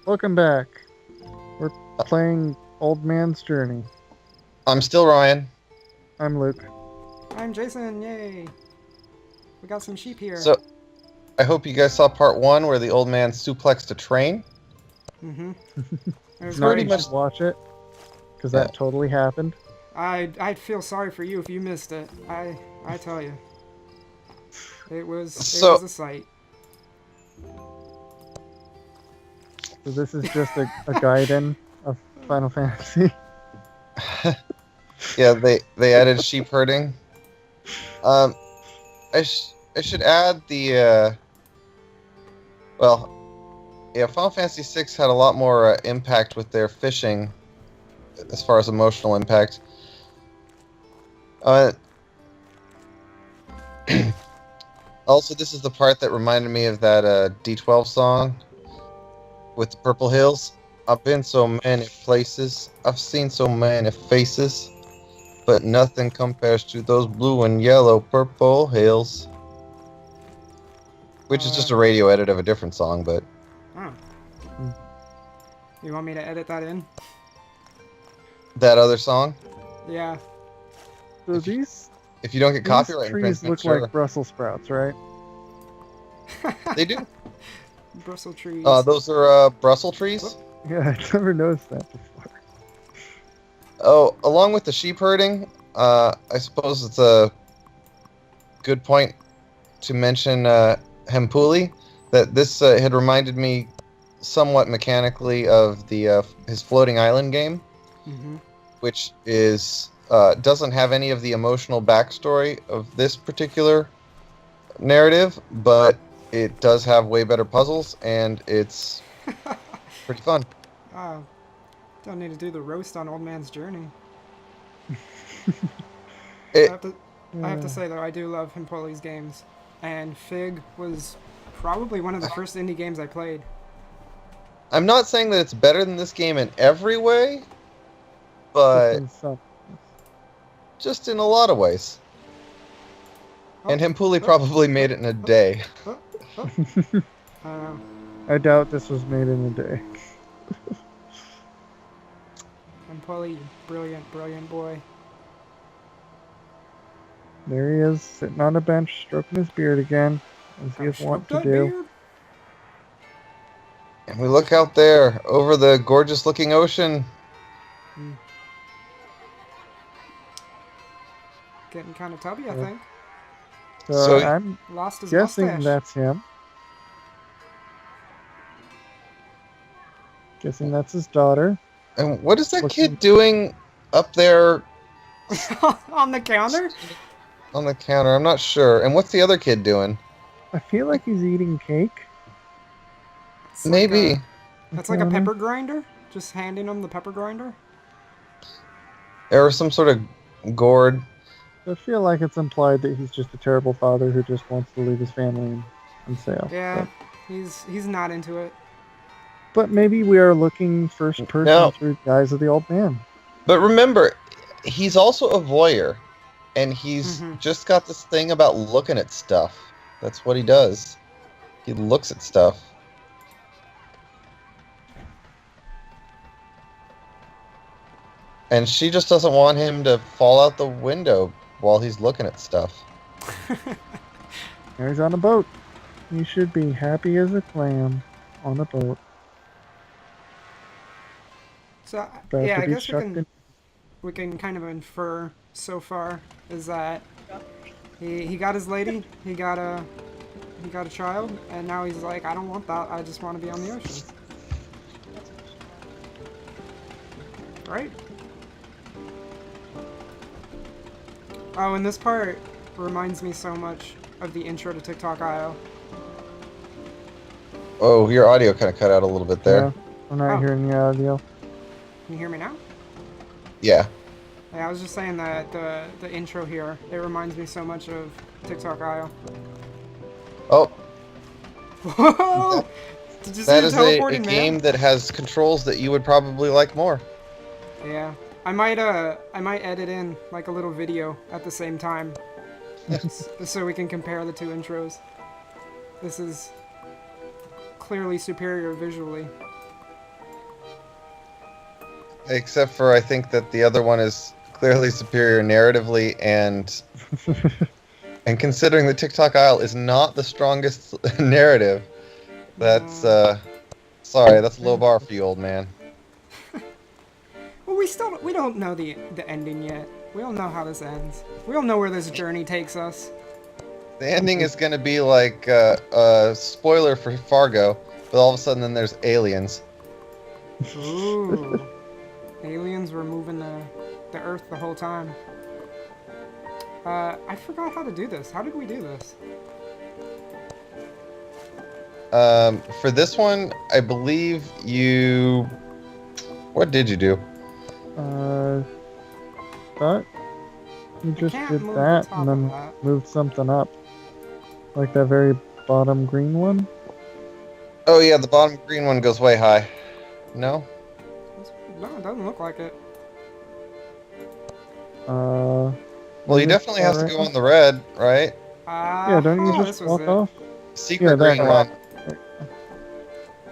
Welcome back. We're playing Old Man's Journey. I'm still Ryan. I'm Luke. I'm Jason, yay! We got some sheep here. So I hope you guys saw part one where the old man suplexed a train. Mm-hmm. It was Now pretty you great. much- should watch it, because Yeah. that totally happened. I'd feel sorry for you if you missed it. I tell you. It was So- a sight. So this is just a guide-in of Final Fantasy. Yeah, they added sheep herding. Um, I should add the Final Fantasy VI had a lot more impact with their fishing, as far as emotional impact. Uh, Also, this is the part that reminded me of that D12 song with the purple hills. I've been so many places, I've seen so many faces, but nothing compares to those blue and yellow purple hills. Which is just a radio edit of a different song, but Oh. You want me to edit that in? that other song, Yeah. So these if you don't get copyright trees infringement, look sure. like Brussels sprouts, right? They do. Brussels trees. Those are Brussels trees. Yeah, I never noticed that before. Oh, along with the sheep herding, I suppose it's a good point to mention Hempuli. That this had reminded me somewhat mechanically of the his floating island game, Mm-hmm. which is doesn't have any of the emotional backstory of this particular narrative, but it does have way better puzzles, and it's pretty fun. Oh. Don't need to do the roast on Old Man's Journey. It, I have to say though, I do love Himpoli's games, and Fig was probably one of the first indie games I played. I'm not saying that it's better than this game in every way, but Just in some- just in a lot of ways. And Hempuli probably made it in a day. I doubt this was made in a day. Himpoli, brilliant, brilliant boy. There he is, sitting on a bench, stroking his beard again, as he is wont to do. And we look out there over the gorgeous looking ocean. Getting kind of tubby, I Yeah. think. So So- I'm Lost his guessing mustache. that's him. Guessing that's his daughter. And what is that Looking- kid doing up there On the counter? on the counter? I'm not sure. And what's the other kid doing? I feel like he's eating cake. It's like Maybe. that's like a pepper grinder? Just handing him the pepper grinder? Or some sort of gourd. I feel like it's implied that he's just a terrible father who just wants to leave his family and sail. Yeah, he's not into it. But maybe we are looking first person No. through the eyes of the old man. But remember, he's also a voyeur. And he's just got this thing about looking at stuff. That's what he does. He looks at stuff. And she just doesn't want him to fall out the window while he's looking at stuff. There he's on a boat. He should be happy as a clam on a boat. So About yeah, to I be guess chucked in. we can kind of infer so far is that he got his lady, he got a child, and now he's like, I don't want that. I just want to be on the ocean. Right? Oh, and this part reminds me so much of the intro to TikTok IO. Oh, your audio kind of cut out a little bit there. Yeah, I'm not Oh. hearing the audio. Can you hear me now? Yeah. Yeah, I was just saying that the intro here, it reminds me so much of TikTok IO. Oh, Whoa! Did you see that the is a teleporting game man? that has controls that you would probably like more. Yeah. I might edit in like a little video at the same time. So we can compare the two intros. This is clearly superior visually. Except for I think that the other one is clearly superior narratively, and considering the TikTok Isle is not the strongest narrative, that's sorry, that's a low bar for you, old man. Well, we don't know the ending yet. We don't know how this ends. We don't know where this journey takes us. The ending is going to be like a spoiler for Fargo, but all of a sudden then there's aliens. Ooh. Aliens were moving the Earth the whole time. I forgot how to do this. How did we do this? For this one, I believe you... What did you do? Thought you just can't did move that the top and then of that. moved something up. Like that very bottom green one. Oh yeah, the bottom green one goes way high. No? No, it doesn't look like it. Well, he maybe definitely has to far go right. on the red, right? Yeah, don't you Oh, just this was walk it. off? Secret that green one. one.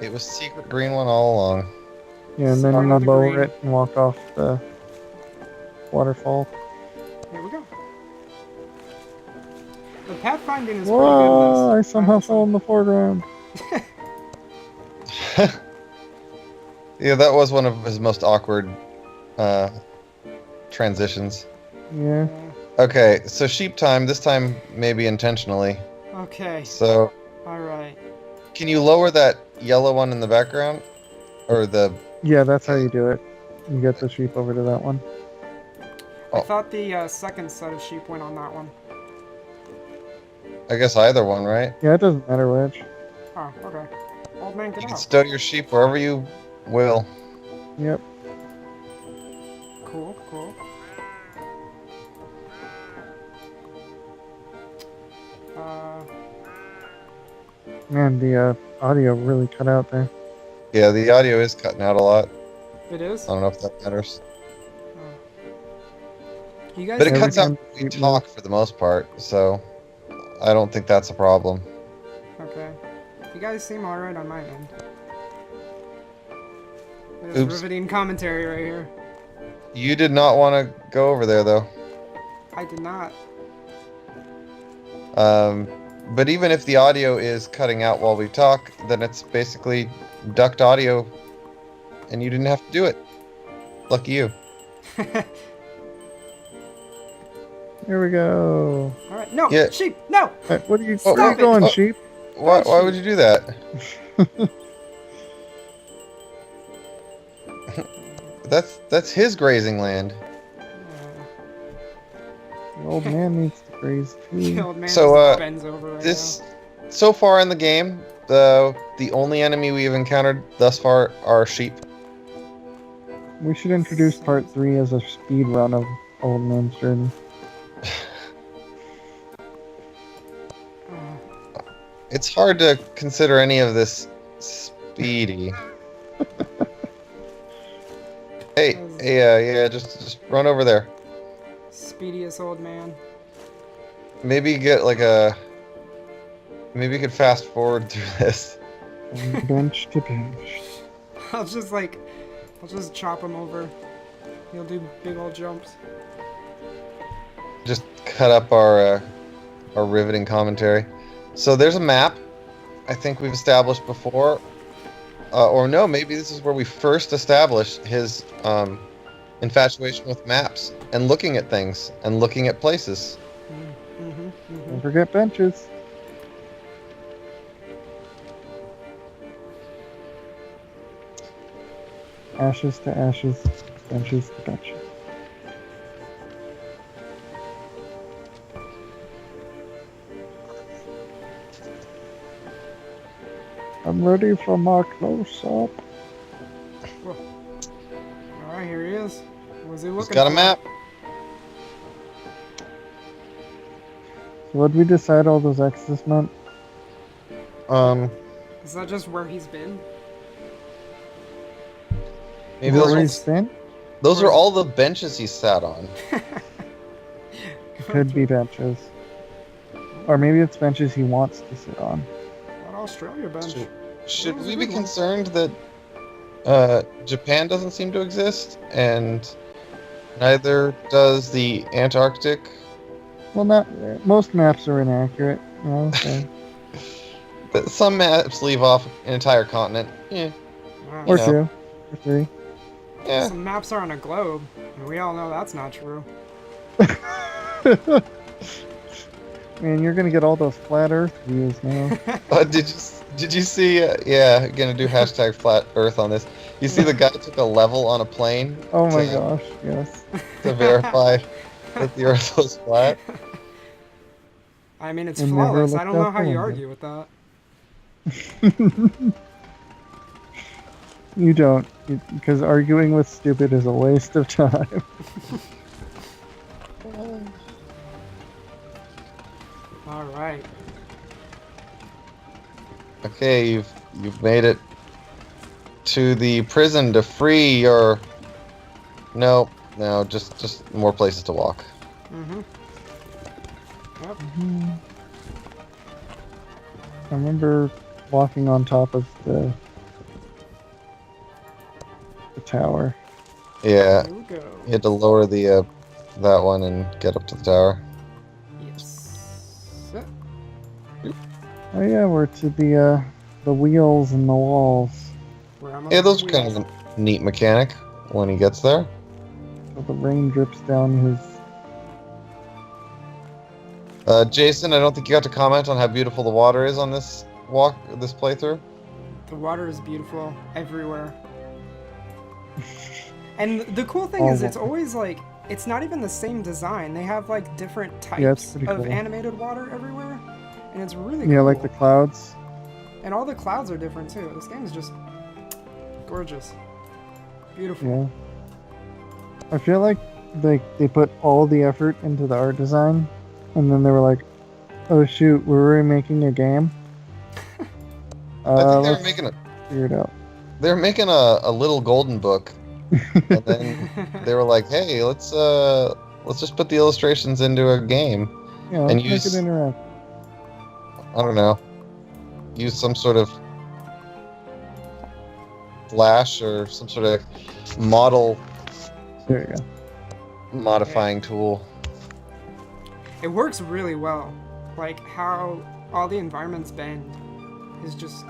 It was secret green one all along. Yeah, and then Start you with the lower green. it and walk off the waterfall. Here we go. The pathfinding is Whoa! I pretty good. somehow fell in the foreground. Yeah, that was one of his most awkward transitions. Yeah. Okay, so sheep time, this time maybe intentionally. Okay. So, All right. can you lower that yellow one in the background? Or the... Yeah, that's how you do it. You get the sheep over to that one. I Oh. thought the second set of sheep went on that one. I guess either one, right? Yeah, it doesn't matter which. Oh, okay. Old man, get You can out. stow your sheep wherever you will. Yep. Cool, cool. Man, the audio really cut out there. Yeah, the audio is cutting out a lot. It is? I don't know if that matters. You guys But it Every cuts out time when we sheep talk for the most part, so I don't think that's a problem. Okay. You guys seem alright on my end. There's Oops. riveting commentary right here. You did not want to go over there, though. I did not. But even if the audio is cutting out while we talk, then it's basically ducked audio, and you didn't have to do it. Lucky you. Here we go. Alright, no! Yeah. Sheep! No! Hey, where are you Stop it. going, Oh. sheep? Why would you do that? That's his grazing land. The old man needs to graze The too. old man So, just bends over right This, so far in the game, the only enemy we've encountered thus far are sheep. We should introduce part 3 as a speed run of Old Man's Journey. now. It's hard to consider any of this speedy. Hey, yeah, just run over there. Speediest old man. Maybe get like a... Maybe you could fast forward through this. From bench to bench. I'll just chop him over. He'll do big old jumps. Just cut up our riveting commentary. So there's a map. I think we've established before. Or no, maybe this is where we first established his infatuation with maps and looking at things and looking at places. Don't forget benches. Ashes to ashes, benches to benches. I'm ready for my close-up. Alright, here he is. Was he looking He's got a for? map. So what did we decide all those X's meant? Is that just where he's been? Maybe Where those are, he's been? those are all the benches he sat on. Could be benches. Or maybe it's benches he wants to sit on. That Australia bench. Should That was a we be good one. concerned that Japan doesn't seem to exist, and neither does the Antarctic. Well, not most maps are inaccurate. You know, so. But some maps leave off an entire continent. Yeah, Wow. You Or know. 2, or 3. yeah. Some maps are on a globe, and we all know that's not true. Man, you're gonna get all those flat Earth views now. Did you see? Yeah, gonna do hashtag flat Earth on this. You see the guy took a level on a plane Oh my to, gosh, yes. to verify that the Earth was flat. I mean, it's And never flawless. I looked don't know out how the you window. argue with that. You don't, because arguing with stupid is a waste of time. All right. Okay, you've made it to the prison to free your. No, just more places to walk. Mm-hmm. Yep. I remember walking on top of the tower. Yeah, Here we go. you had to lower the that one and get up to the tower. Yes. Oh yeah, we're to the wheels and the walls. Where am I? Yeah, those are kind of a neat mechanic when he gets there. So the rain drips down his. Jason, I don't think you got to comment on how beautiful the water is on this playthrough. The water is beautiful everywhere. And the cool thing Oh, is, it's always like, it's not even the same design. They have like different Yeah, it's types pretty of cool. animated water everywhere. And it's really Yeah, cool. like the clouds. And all the clouds are different too. This game is just gorgeous. Beautiful. Yeah. I feel like they put all the effort into the art design, and then they were like, "Oh shoot, we're remaking a game." I think they were Let's making figure it out. they were making a little golden book, and then they were like, "Hey, let's just put the illustrations into a game Yeah, and let's make use it interactive. I don't know, use some sort of flash or some sort of model There you go. modifying tool." It works really well. Like how all the environments bend is just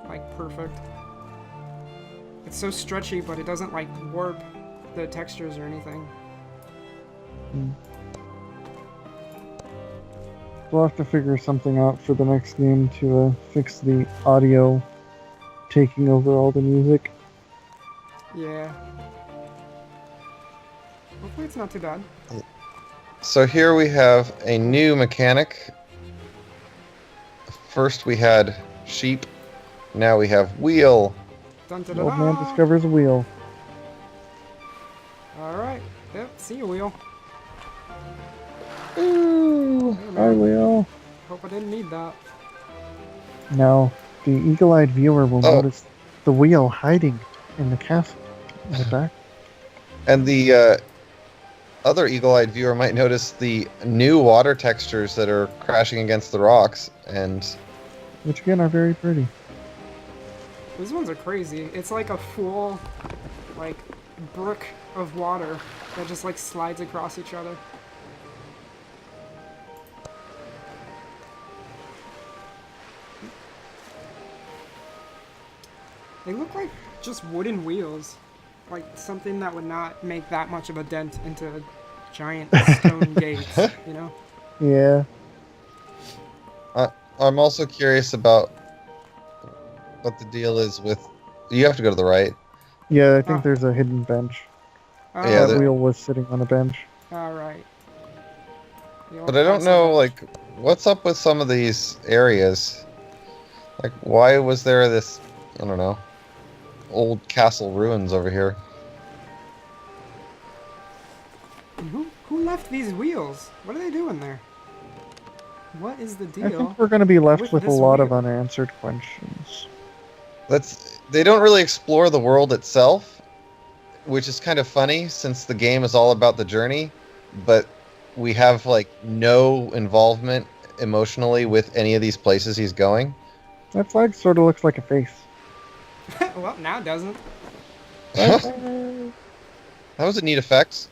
like perfect. It's so stretchy, but it doesn't like warp the textures or anything. We'll have to figure something out for the next game to fix the audio taking over all the music. Yeah. Hopefully it's not too bad. So here we have a new mechanic. First we had sheep, now we have wheel. Dun, dun, The dun, old man dun. discovers a wheel. Alright. Yep, see you, Wheel. Ooh, Hey, hi man. wheel. Hope I didn't need that. Now, the eagle-eyed viewer will Oh. notice the wheel hiding in the castle in the back. And the other eagle-eyed viewer might notice the new water textures that are crashing against the rocks, and Which again are very pretty. These ones are crazy. It's like a full, like, brook of water that just, like, slides across each other. They look like just wooden wheels. Like something that would not make that much of a dent into giant stone gates, you know? Yeah. I'm also curious about what the deal is with. You have to go to the right. Yeah, I think Ah. there's a hidden bench. Yeah, That there- wheel was sitting on a bench. Alright. But I don't know, like, what's up with some of these areas? Like, why was there this, I don't know, old castle ruins over here? Who left these wheels? What are they doing there? What is the I deal? think we're going to be left with with a this lot of wheel? unanswered questions. They don't really explore the world itself, which is kind of funny since the game is all about the journey, but we have like no involvement emotionally with any of these places he's going. That flag sort of looks like a face. Well, now it doesn't. That was a neat effect.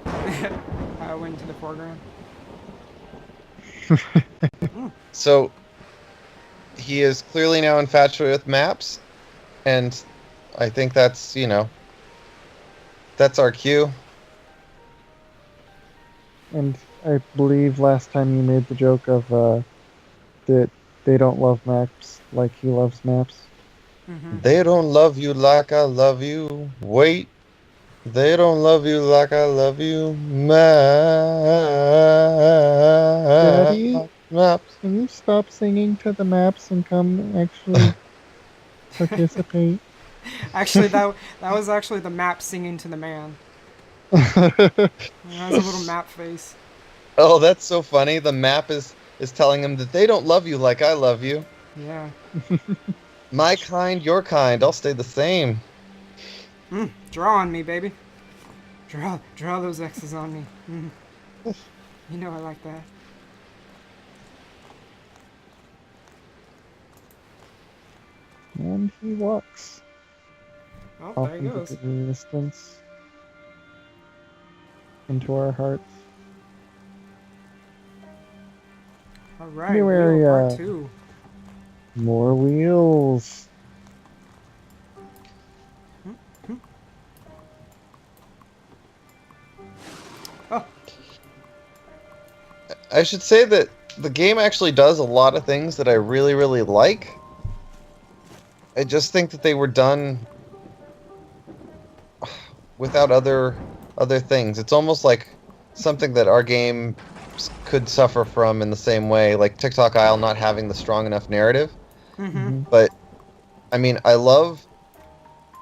I went to the foreground. So he is clearly now infatuated with maps, and I think that's, that's our cue. And I believe last time you made the joke of that they don't love maps like he loves maps. Mm-hmm. They don't love you like I love you. Wait. They don't love you like I love you. Daddy, Maps. can you stop singing to the maps and come actually participate? Actually, that was actually the map singing to the man. That was a little map face. Oh, that's so funny. The map is telling him that they don't love you like I love you. Yeah. My kind, your kind. I'll stay the same. Draw on me, baby. Draw those X's on me. You know I like that. And he walks Oh, off there he into goes. the distance, into our hearts. All right, Anyway, wheel part 2. more wheels. Oh, I should say that the game actually does a lot of things that I really, really like. I just think that they were done without other things. It's almost like something that our game could suffer from in the same way, like TikTok Isle not having the strong enough narrative. Mhm. But I mean, I love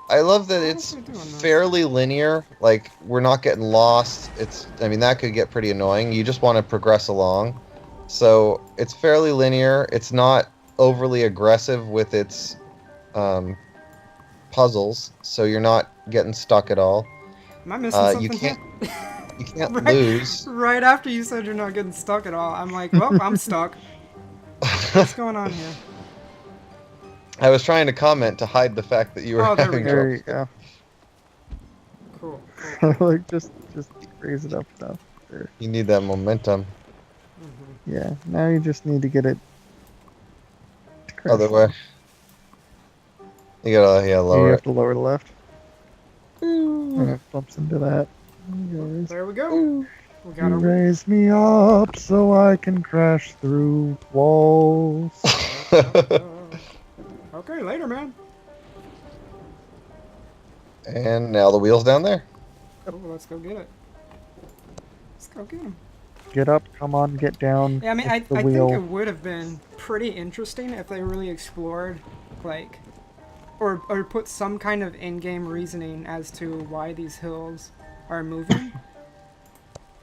that what it's was I doing this? fairly linear. Like we're not getting lost. I mean, that could get pretty annoying. You just want to progress along. So it's fairly linear. It's not overly aggressive with its puzzles, so you're not getting stuck at all. Am I missing You something here? can't right, lose. right after you said you're not getting stuck at all, I'm like, well, I'm stuck. What's going on here? I was trying to comment to hide the fact that you were Oh, there we having go. There trouble. you go. Cool. Like just raise it up enough. There. You need that momentum. Yeah. Now you just need to get it. To crash. Other way. You gotta You lower have it. to lower the left. And it bumps into that. You There we go. Ooh. We got our raise me up so I can crash through walls. Okay, later, man. And now the wheel's down there. Oh, let's go get it. Let's go get him. Get up, come on, get down. Yeah, I mean, It's the I wheel. think it would have been pretty interesting if they really explored, like, or put some kind of in-game reasoning as to why these hills are moving.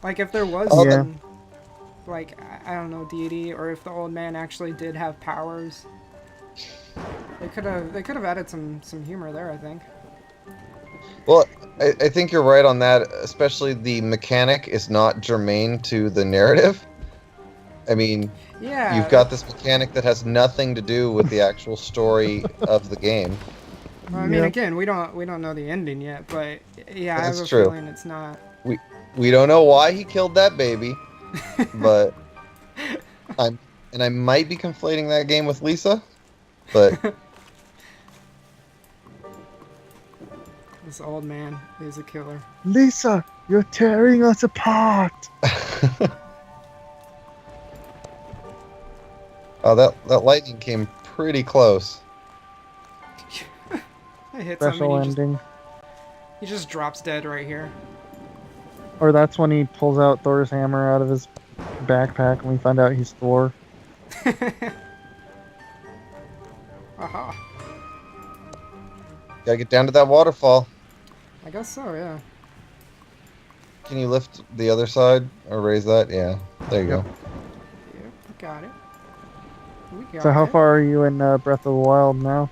Like, if there was Oh, Yeah. some, like, I don't know, deity, or if the old man actually did have powers. They could have added some humor there, I think. Well, I think you're right on that, especially the mechanic is not germane to the narrative. I mean, Yeah. you've got this mechanic that has nothing to do with the actual story of the game. Well, I mean, Yep. again, we don't know the ending yet, but yeah, I have That's a true. feeling it's not. We don't know why he killed that baby, but I might be conflating that game with Lisa, but This old man is a killer. Lisa, you're tearing us apart. oh, that lightning came pretty close. I hit Special something. ending. He just drops dead right here. Or that's when he pulls out Thor's hammer out of his backpack and we find out he's Thor. Aha. Gotta get down to that waterfall. I guess so, yeah. Can you lift the other side or raise that? Yeah, there you Yep. go. Yep, we got it. We got So how it. far are you in Breath of the Wild now?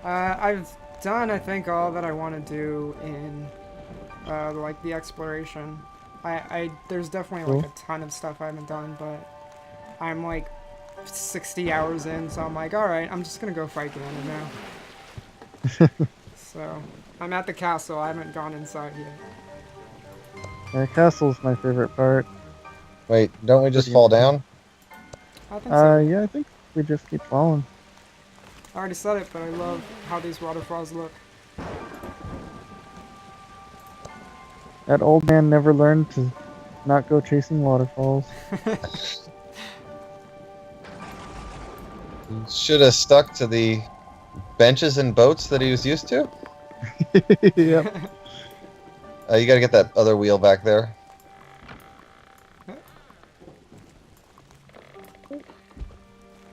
I've done, I think, all that I want to do in, like, the exploration. There's definitely, like, a ton of stuff I haven't done, but I'm, like, 60 hours in, so I'm like, alright, I'm just gonna go fight Ganon now. So, I'm at the castle. I haven't gone inside yet. Yeah, castle's my favorite part. Wait, don't we just Pretty fall amazing. down? I think so. Yeah, I think we just keep falling. I already said it, but I love how these waterfalls look. That old man never learned to not go chasing waterfalls. Should have stuck to the benches and boats that he was used to. Yep. You gotta get that other wheel back there.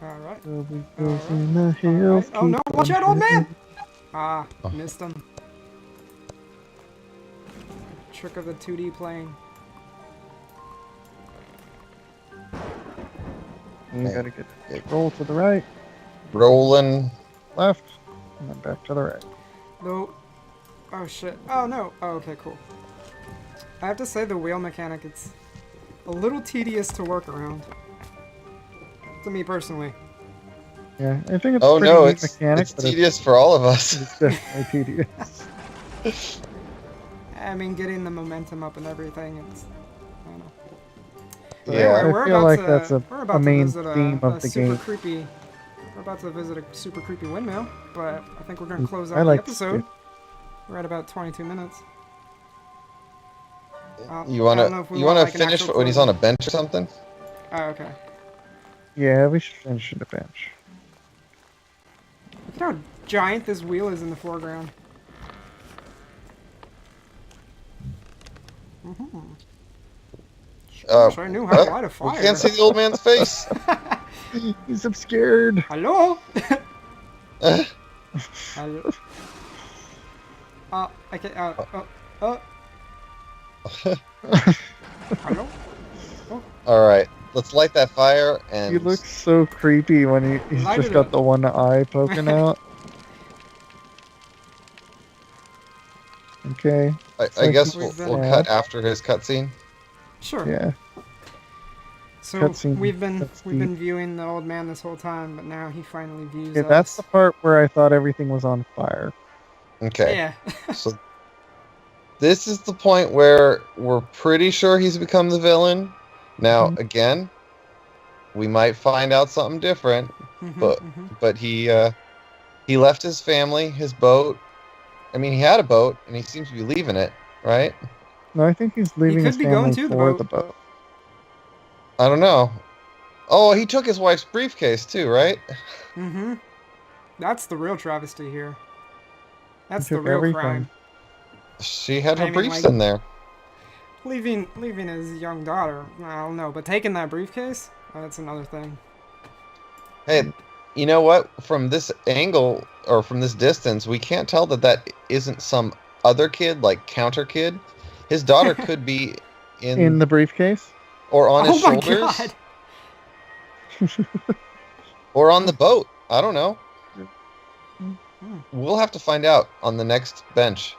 Alright. Silver goes in the hills. Alright. Oh no, keep watch on out, old man! shipping. Ah, Oh. missed him. Trick of the 2D plane. You gotta get roll to the right, Rolling. left, and then back to the right. No. Oh shit. Oh no. Oh, okay, cool. I have to say the wheel mechanic, it's a little tedious to work around. To me personally. Yeah, I think it's Oh pretty no, neat it's mechanic, but tedious for all of us. it's definitely tedious. I mean, getting the momentum up and everything, it's... I don't know. But Yeah. anyway, I we're feel about like to, that's we're a about to main visit theme of a the super game. creepy... We're about to visit a super creepy windmill, but I think we're going to close I out like the episode. We're at about 22 minutes. You I don't know wanna if we you want, wanna like, an finish actual when he's on a closing. bench or something? Oh, okay. Yeah, we should finish at the bench. Look at how giant this wheel is in the foreground. Wish I knew how to light a We fire. can't see the old man's face. He's obscured. Hello? Hello? I can't, hello? Alright, let's light that fire and... He looks so creepy when he's Light just it got up. the one eye poking out. Okay. I like guess We've we'll been- cut after his cutscene. Sure. Yeah. So Cutscene. we've been That's been deep. viewing the old man this whole time, but now he finally views Yeah, us. that's the part where I thought everything was on fire. Okay. Yeah. So this is the point where we're pretty sure he's become the villain. Now, Mhm. again, we might find out something different, but he left his family, his boat. I mean, he had a boat, and he seems to be leaving it, right? No, I think he's leaving could his be going family to the for boat. the boat. I don't know. Oh, he took his wife's briefcase too, right? That's the real travesty here. That's He the took real everything. crime. She had her I mean, briefs like- in there. Leaving his young daughter, I don't know, but taking that briefcase, that's another thing. Hey, you know what? From this angle, or from this distance, we can't tell that isn't some other kid, like counter kid. His daughter could be In the briefcase? or on his Oh my shoulders, god! or on the boat. I don't know. We'll have to find out on the next bench.